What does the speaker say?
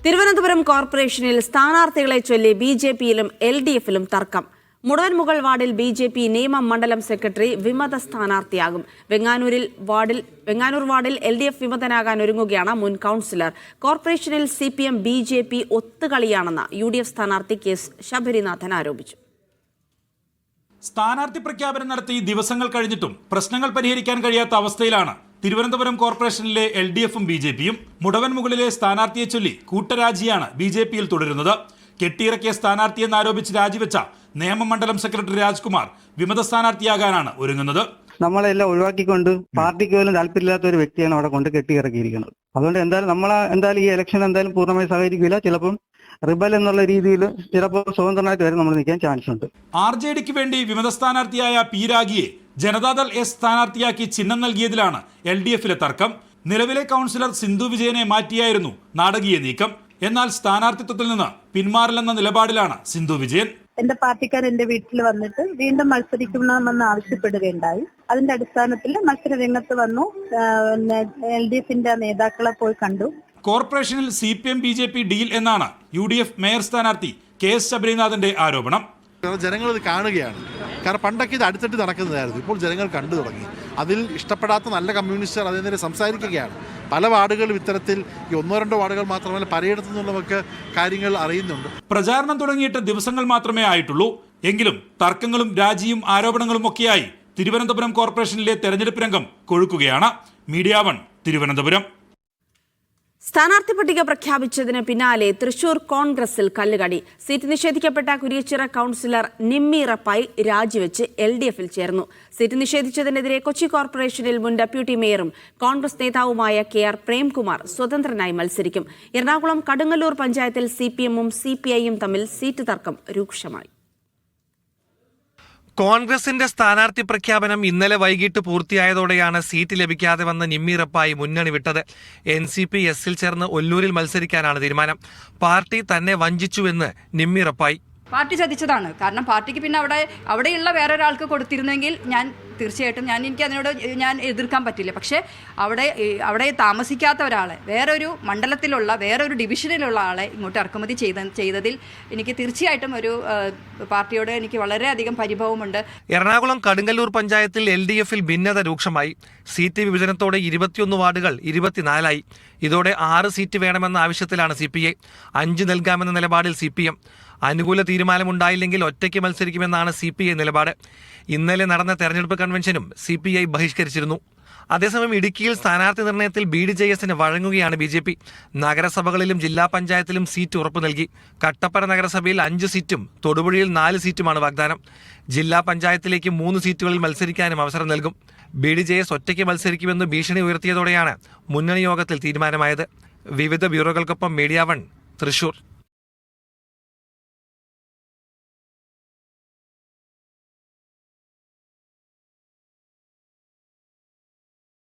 തിരുവനന്തപുരം കോർപ്പറേഷനിൽ സ്ഥാനാർത്ഥികളെ ചൊല്ലി ബിജെപിയിലും എൽഡിഎഫിലും തർക്കം. മുടവൻമുകൾ വാർഡിൽ ബിജെപി നേമം മണ്ഡലം സെക്രട്ടറി വിമത സ്ഥാനാർത്ഥിയാകും. വെങ്ങാനൂർ വാർഡിൽ എൽഡിഎഫ് വിമതനാകാൻ ഒരുങ്ങുകയാണ് മുൻ കൌൺസിലർ. കോർപ്പറേഷനിൽ സിപിഎം ബിജെപി ഒത്തുകളിയാണെന്ന് യുഡിഎഫ് സ്ഥാനാർത്ഥി കെ ശബരിനാഥൻ ആരോപിച്ചു. സ്ഥാനാർത്ഥി പ്രഖ്യാപനം നടത്തി ദിവസങ്ങൾ കഴിഞ്ഞിട്ടും പ്രശ്നങ്ങൾ പരിഹരിക്കാൻ കഴിയാത്ത അവസ്ഥയിലാണ് തിരുവനന്തപുരം കോർപ്പറേഷനിലെ എൽഡിഎഫും ബിജെപിയും. മുടവൻമുകളിലെ സ്ഥാനാർത്ഥിയെ ചൊല്ലി കൂട്ടരാജിയാണ് ബിജെപിയിൽ തുടരുന്നത്. കെട്ടിയിറക്കിയ സ്ഥാനാർത്ഥിയെന്നാരോപിച്ച് രാജിവെച്ച നേമം മണ്ഡലം സെക്രട്ടറി രാജ്കുമാർ വിമത സ്ഥാനാർത്ഥിയാകാനാണ് ഒരുങ്ങുന്നത്. നമ്മളെല്ലാം ഒഴിവാക്കിക്കൊണ്ട് പാർട്ടിക്ക് പോലും താല്പര്യമില്ലാത്ത ഒരു വ്യക്തിയാണ് അവിടെ കൊണ്ട് കെട്ടിയിറക്കിയിരിക്കുന്നത്. അതുകൊണ്ട് എന്തായാലും ഈ ഇലക്ഷൻ എന്തായാലും പൂർണ്ണമായി സഹകരിക്കില്ല. ചിലപ്പം റിബൽ എന്നുള്ള രീതിയിൽ ചിലപ്പോൾ സ്വതന്ത്രമായിട്ട് വരെ നമ്മൾ നിൽക്കാൻ ചാൻസ് ഉണ്ട്. RJDക്ക് വേണ്ടി വിമത സ്ഥാനാർത്ഥിയായ പി രാഗിയെ ജനതാദൾ എസ് സ്ഥാനാർത്ഥിയാക്കി ചിഹ്നം നൽകിയതിലാണ് LDFിലെ തർക്കം. നിലവിലെ കൌൺസിലർ സിന്ധു വിജയനെ മാറ്റിയായിരുന്നു നാടകീയ നീക്കം. എന്നാൽ സ്ഥാനാർത്ഥിത്വത്തിൽ നിന്ന് പിന്മാറില്ലെന്ന നിലപാടിലാണ് സിന്ധു വിജയൻ. എന്റെ പാർട്ടിക്കാർ എന്റെ വീട്ടിൽ വന്നിട്ട് വീണ്ടും മത്സരിക്കണമെന്ന് ആവശ്യപ്പെടുകയുണ്ടായി. അതിന്റെ അടിസ്ഥാനത്തിൽ മത്സര രംഗത്ത് വന്നു. LDFിന്റെ നേതാക്കളെ പോയി കണ്ടു. കോർപ്പറേഷനിൽ CPM BJP ഡീൽ എന്നാണ് UDF മേയർ സ്ഥാനാർത്ഥി KS ശബരിനാഥന്റെ ആരോപണം. ജനങ്ങൾ ഇത് കാണുകയാണ്. കാരണം പണ്ടൊക്കെ ഇത് അടുത്തിട്ട് നടക്കുന്നതായിരുന്നു. ഇപ്പോൾ ജനങ്ങൾ കണ്ടു തുടങ്ങി. അതിൽ ഇഷ്ടപ്പെടാത്ത നല്ല കമ്മ്യൂണിസ്റ്റുകാർ അതിനെതിരെ സംസാരിക്കുകയാണ്. പല വാർഡുകളും ഇത്തരത്തിൽ ഈ 1-2 വാർഡുകൾ മാത്രമല്ല പലയിടത്തു നിന്നുള്ളവർക്ക് കാര്യങ്ങൾ അറിയുന്നുണ്ട്. പ്രചാരണം തുടങ്ങിയിട്ട് ദിവസങ്ങൾ മാത്രമേ ആയിട്ടുള്ളൂ. എങ്കിലും തർക്കങ്ങളും രാജിയും ആരോപണങ്ങളും ഒക്കെയായി തിരുവനന്തപുരം കോർപ്പറേഷനിലെ തെരഞ്ഞെടുപ്പ് രംഗം കൊഴുക്കുകയാണ്. മീഡിയ 1 തിരുവനന്തപുരം. സ്ഥാനാർത്ഥി പട്ടിക പ്രഖ്യാപിച്ചതിന് പിന്നാലെ തൃശൂർ കോൺഗ്രസിൽ കല്ലുകടി. സീറ്റ് നിഷേധിക്കപ്പെട്ട കുരിയച്ചിറ കൌൺസിലർ നിമ്മി റപ്പായി രാജിവെച്ച് LDFിൽ ചേർന്നു. സീറ്റ് നിഷേധിച്ചതിനെതിരെ കൊച്ചി കോർപ്പറേഷനിൽ മുൻ ഡെപ്യൂട്ടി മേയറും കോൺഗ്രസ് നേതാവുമായ KR പ്രേംകുമാർ സ്വതന്ത്രനായി മത്സരിക്കും. എറണാകുളം കടുങ്ങല്ലൂർ പഞ്ചായത്തിൽ CPMഉം CPIയും തമ്മിൽ സീറ്റ് തർക്കം രൂക്ഷമായി. കോൺഗ്രസിന്റെ സ്ഥാനാർത്ഥി പ്രഖ്യാപനം ഇന്നലെ വൈകിട്ട് പൂർത്തിയായതോടെയാണ് സീറ്റ് ലഭിക്കാതെ വന്ന നിമ്മി റപ്പായി മുന്നണി വിട്ടത്. NCP എസിൽ ചേർന്ന് ഒല്ലൂരിൽ മത്സരിക്കാനാണ് തീരുമാനം. പാർട്ടി തന്നെ വഞ്ചിച്ചുവെന്ന് നിമ്മി റപ്പായി. പാർട്ടി ചതിച്ചതാണ്. കാരണം പാർട്ടിക്ക് പിന്നെ അവിടെയുള്ള വേറൊരാൾക്ക് കൊടുത്തിരുന്നെങ്കിൽ തീർച്ചയായിട്ടും എനിക്ക് അതിനോട് എതിർക്കാൻ പറ്റില്ല. പക്ഷേ അവിടെ താമസിക്കാത്ത ഒരാളെ വേറൊരു മണ്ഡലത്തിലുള്ള വേറൊരു ഡിവിഷനിലുള്ള ആളെ ഇങ്ങോട്ട് ഇറക്കുമതി ചെയ്തതിൽ എനിക്ക് തീർച്ചയായിട്ടും ഒരു പാർട്ടിയോട് എനിക്ക് വളരെയധികം പരിഭവമുണ്ട്. എറണാകുളം കടുങ്ങല്ലൂർ പഞ്ചായത്തിൽ LDFിൽ ഭിന്നത രൂക്ഷമായി. സീറ്റ് വിഭജനത്തോടെ 21 വാർഡുകൾ 24ആയി. ഇതോടെ 6 സീറ്റ് വേണമെന്ന ആവശ്യത്തിലാണ് CPI. 5 നൽകാമെന്ന നിലപാടിൽ CPM. അനുകൂല തീരുമാനമുണ്ടായില്ലെങ്കിൽ ഒറ്റയ്ക്ക് മത്സരിക്കുമെന്നാണ് CPI നിലപാട്. ഇന്നലെ നടന്ന തെരഞ്ഞെടുപ്പ് കൺവെൻഷനും CPI ബഹിഷ്കരിച്ചിരുന്നു. അതേസമയം ഇടുക്കിയിൽ സ്ഥാനാർത്ഥി നിർണയത്തിൽ BDJSന് വഴങ്ങുകയാണ് BJP. നഗരസഭകളിലും ജില്ലാ പഞ്ചായത്തിലും സീറ്റ് ഉറപ്പു നൽകി. കട്ടപ്പന നഗരസഭയിൽ 5 സീറ്റും തൊടുപുഴയിൽ 4 സീറ്റുമാണ് വാഗ്ദാനം. ജില്ലാ പഞ്ചായത്തിലേക്ക് 3 സീറ്റുകളിൽ മത്സരിക്കാനും അവസരം നൽകും. BDJS ഒറ്റയ്ക്ക് മത്സരിക്കുമെന്ന് ഭീഷണി ഉയർത്തിയതോടെയാണ് മുന്നണി യോഗത്തിൽ തീരുമാനമായത്. വിവിധ ബ്യൂറോകൾക്കൊപ്പം മീഡിയ 1 തൃശൂർ.